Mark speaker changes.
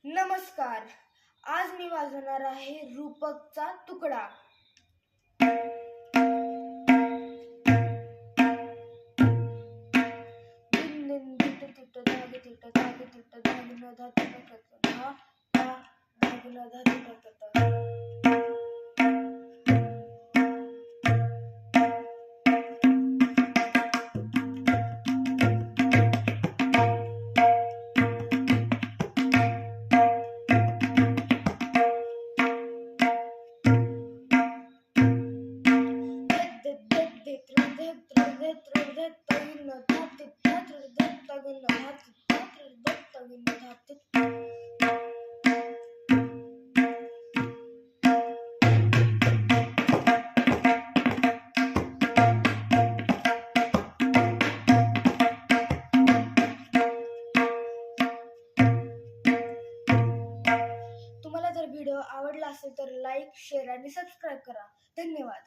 Speaker 1: नमस्कार. आज मी वाजवणार आहे रूपकचा तुकडा. दिन दिन तिट तिट दाग तिट दाग तिट दाग न धा तिट तिट धा धा दाग न धा तिट तिट. तुम्हाला जर व्हिडिओ आवडला असेल तर लाईक, शेअर आणि सबस्क्राईब करा. धन्यवाद.